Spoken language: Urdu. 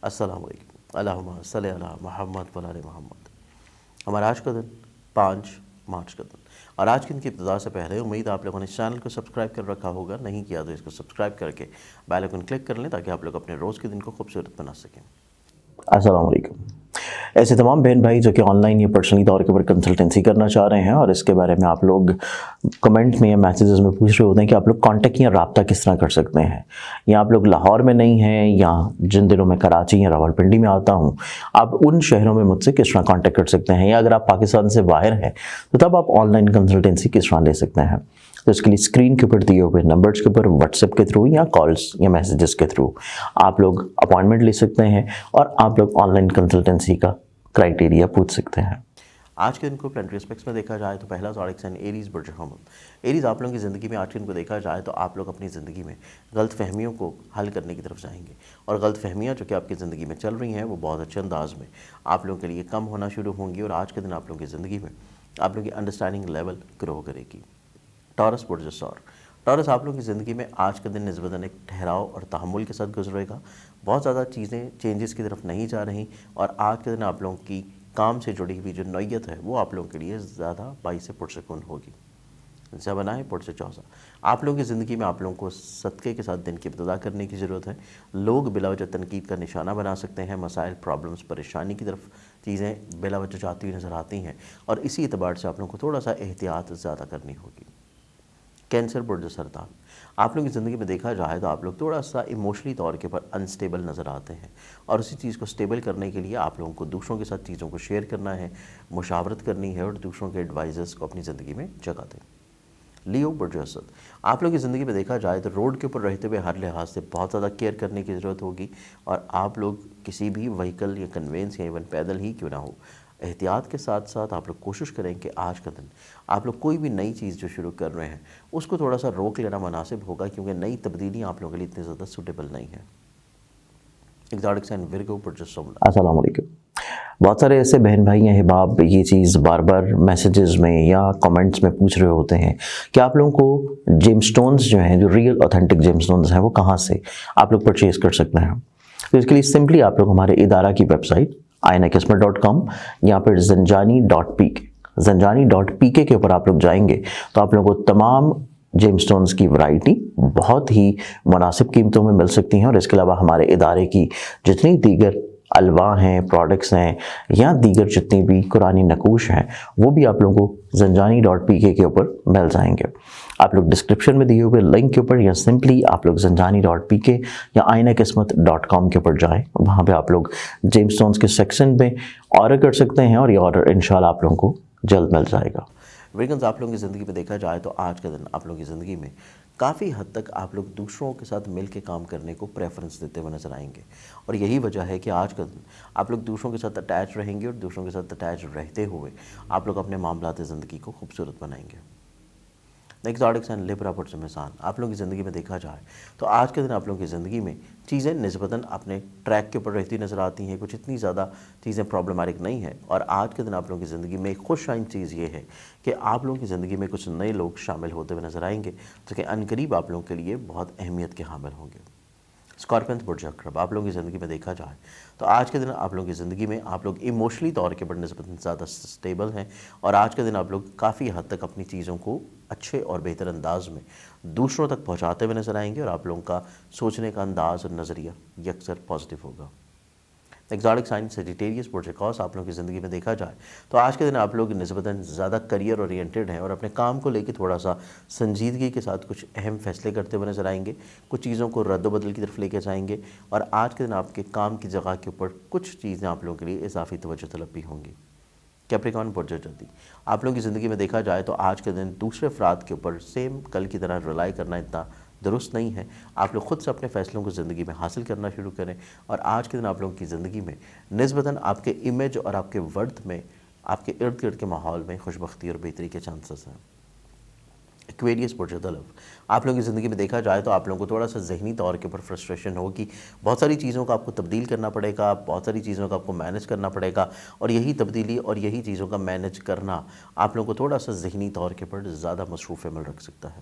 السلام علیکم، اللہم صلی علی محمد و علی محمد۔ ہمارا آج کا دن 5 مارچ کا دن، اور آج کی دن کی ابتدا سے پہلے امید آپ لوگوں نے اس چینل کو سبسکرائب کر رکھا ہوگا، نہیں کیا تو اس کو سبسکرائب کر کے بیل آئیکن کلک کر لیں تاکہ آپ لوگ اپنے روز کے دن کو خوبصورت بنا سکیں۔ السلام علیکم۔ ایسے تمام بہن بھائی جو کہ آن لائن یا پرسنلی طور کے اوپر کنسلٹنسی کرنا چاہ رہے ہیں اور اس کے بارے میں آپ لوگ کمنٹ میں یا میسیجز میں پوچھ رہے ہوتے ہیں کہ آپ لوگ کانٹیکٹ یا رابطہ کس طرح کر سکتے ہیں، یا آپ لوگ لاہور میں نہیں ہیں یا جن دنوں میں کراچی یا راولپنڈی میں آتا ہوں، آپ ان شہروں میں مجھ سے کس طرح کانٹیکٹ کر سکتے ہیں، یا اگر آپ پاکستان سے باہر ہیں تو تب آپ آن لائن کنسلٹنسی کس طرح لے سکتے ہیں۔ تو اس کے لیے اسکرین کے اوپر دیے ہوئے نمبرز کے اوپر واٹس ایپ کے تھرو یا کالز یا میسیجز کے تھرو آپ لوگ اپوائنٹمنٹ لے سکتے ہیں اور آپ لوگ آن لائن کنسلٹنسی کا کرائٹیریا پوچھ سکتے ہیں۔ آج کے دن کو پلانٹری اسپیکٹس میں دیکھا جائے تو پہلا زوڈک سائن ایریز برج حمل۔ ایریز آپ لوگوں کی زندگی میں آج کے دن کو دیکھا جائے تو آپ لوگ اپنی زندگی میں غلط فہمیوں کو حل کرنے کی طرف جائیں گے، اور غلط فہمیاں جو کہ آپ کی زندگی میں چل رہی ہیں وہ بہت اچھے انداز میں آپ لوگوں کے لیے کم ہونا شروع ہوں گی، اور آج کے دن آپ لوگوں کی زندگی میں آپ لوگوں کی انڈرسٹینڈنگ لیول گرو کرے گی۔ ٹورس برج سور۔ ٹورس آپ لوگوں کی زندگی میں آج کا دن نسبتاً ایک ٹھہراؤ اور تحمل کے ساتھ گزرے گا، بہت زیادہ چیزیں چینجز کی طرف نہیں جا رہی، اور آج کے دن آپ لوگوں کی کام سے جڑی ہوئی جو نوعیت ہے وہ آپ لوگوں کے لیے زیادہ باعث پرسکون ہوگی۔ زبانائے پرج چوسا۔ آپ لوگوں کی زندگی میں آپ لوگوں کو صدقے کے ساتھ دن کی ابتدا کرنے کی ضرورت ہے۔ لوگ بلا وجہ تنقید کا نشانہ بنا سکتے ہیں، مسائل، پرابلمز، پریشانی کی طرف چیزیں بلا وجہ جاتی ہوئی نظر آتی ہیں، اور اسی اعتبار سے آپ لوگوں کو تھوڑا سا احتیاط زیادہ کرنی ہوگی۔ کینسر برج سرطان۔ آپ لوگوں کی زندگی میں دیکھا جائے تو آپ لوگ تھوڑا سا ایموشنلی طور کے پر انسٹیبل نظر آتے ہیں، اور اسی چیز کو سٹیبل کرنے کے لیے آپ لوگوں کو دوسروں کے ساتھ چیزوں کو شیئر کرنا ہے، مشاورت کرنی ہے، اور دوسروں کے ایڈوائزرز کو اپنی زندگی میں جگہ دیں۔ لیو برج اسد۔ آپ لوگوں کی زندگی میں دیکھا جائے تو روڈ کے اوپر رہتے ہوئے ہر لحاظ سے بہت زیادہ کیئر کرنے کی ضرورت ہوگی، اور آپ لوگ کسی بھی وہیکل یا کنوینس یا ایون پیدل ہی کیوں نہ ہو، احتیاط کے ساتھ ساتھ آپ لوگ کوشش کریں کہ آج کا دن آپ لوگ کوئی بھی نئی چیز جو شروع کر رہے ہیں اس کو تھوڑا سا روک لینا مناسب ہوگا، کیونکہ نئی تبدیلیاں آپ لوگوں کے لیے اتنی زیادہ سوٹیبل نہیں ہیں۔ ایگزاٹک سائن ورگو برج سمبلا۔ السلام علیکم۔ بہت سارے ایسے بہن بھائی ہیں احباب یہ چیز بار بار میسیجز میں یا کمنٹس میں پوچھ رہے ہوتے ہیں کہ آپ لوگوں کو جیم سٹونز جو ہیں، جو ریئل اوتھینٹک جیم سٹونز ہیں، وہ کہاں سے آپ لوگ پرچیز کر سکتے ہیں۔ تو اس کے لیے سمپلی آپ لوگ ہمارے ادارہ کی ویب سائٹ ainaqismat.com یا پھر zanjani.pk zanjani.pk کے اوپر آپ لوگ جائیں گے تو آپ لوگوں کو تمام جیم سٹونز کی ورائٹی بہت ہی مناسب قیمتوں میں مل سکتی ہیں، اور اس کے علاوہ ہمارے ادارے کی جتنی دیگر الواح ہیں، پروڈکٹس ہیں، یا دیگر جتنی بھی قرآنی نقوش ہیں، وہ بھی آپ لوگوں کو zanjani.pk کے اوپر مل جائیں گے۔ آپ لوگ ڈسکرپشن میں دیے ہوئے لنک کے اوپر یا سمپلی آپ لوگ zanjani.pk یا ainaqismat.com کے اوپر جائیں، وہاں پہ آپ لوگ جیم سٹونز کے سیکشن میں آرڈر کر سکتے ہیں، اور یہ آرڈر انشاءاللہ آپ لوگوں کو جلد مل جائے گا۔ ویگنز آپ لوگوں کی زندگی میں دیکھا جائے تو آج کا دن آپ لوگوں کی زندگی میں کافی حد تک آپ لوگ دوسروں کے ساتھ مل کے کام کرنے کو پریفرنس دیتے ہوئے نظر آئیں گے، اور یہی وجہ ہے کہ آج کا دن آپ لوگ دوسروں کے ساتھ اٹیچ رہیں گے، اور دوسروں کے ساتھ اٹیچ رہتے ہوئے آپ لوگ اپنے معاملات زندگی کو خوبصورت بنائیں گے۔ نیکسٹ زوڈک سائن لیبرا برج میزان۔ آپ لوگوں کی زندگی میں دیکھا جائے تو آج کے دن آپ لوگوں کی زندگی میں چیزیں نسبتاً اپنے ٹریک کے اوپر رہتی نظر آتی ہیں، کچھ اتنی زیادہ چیزیں پرابلمٹک نہیں ہیں، اور آج کے دن آپ لوگوں کی زندگی میں ایک خوش آئند چیز یہ ہے کہ آپ لوگوں کی زندگی میں کچھ نئے لوگ شامل ہوتے ہوئے نظر آئیں گے جو کہ عنقریب آپ لوگوں کے لیے بہت اہمیت کے حامل ہوں گے۔ اسکارپینس برج عقرب۔ آپ لوگوں کی زندگی میں دیکھا جائے تو آج کے دن آپ لوگوں کی زندگی میں آپ لوگ ایموشنلی طور کے پر نسبتاً زیادہ سٹیبل ہیں، اور آج کے دن آپ لوگ کافی حد تک اپنی چیزوں کو اچھے اور بہتر انداز میں دوسروں تک پہنچاتے ہوئے نظر آئیں گے، اور آپ لوگوں کا سوچنے کا انداز اور نظریہ یکسر پازیٹیو ہوگا۔ ایگزاٹک سائن سیجیٹیریس برج اکوس۔ آپ لوگوں کی زندگی میں دیکھا جائے تو آج کے دن آپ لوگ نسبتاً زیادہ کریئر اورینٹیڈ ہیں، اور اپنے کام کو لے کے تھوڑا سا سنجیدگی کے ساتھ کچھ اہم فیصلے کرتے ہوئے نظر آئیں گے، کچھ چیزوں کو رد و بدل کی طرف لے کے جائیں گے، اور آج کے دن آپ کے کام کی جگہ کے اوپر کچھ چیزیں آپ لوگوں کے لیے اضافی توجہ طلب بھی ہوں گی۔ کیپریکارن برج جدی۔ آپ لوگوں کی زندگی میں دیکھا جائے تو آج کے دن دوسرے افراد کے اوپر سیم کل کی طرح ریلائی کرنا اتنا درست نہیں ہے، آپ لوگ خود سے اپنے فیصلوں کو زندگی میں حاصل کرنا شروع کریں، اور آج کے دن آپ لوگوں کی زندگی میں نسبتاً آپ کے امیج اور آپ کے ورڈ میں، آپ کے ارد گرد کے ماحول میں خوشبختی اور بہتری کے چانسز ہیں۔ ایکویریس برج دلو۔ آپ لوگوں کی زندگی میں دیکھا جائے تو آپ لوگوں کو تھوڑا سا ذہنی طور کے اوپر فرسٹریشن ہوگی، بہت ساری چیزوں کا آپ کو تبدیل کرنا پڑے گا، بہت ساری چیزوں کا آپ کو مینج کرنا پڑے گا، اور یہی تبدیلی اور یہی چیزوں کا مینج کرنا آپ لوگوں کو تھوڑا سا ذہنی طور کے اوپر زیادہ مصروف عمل رکھ سکتا ہے۔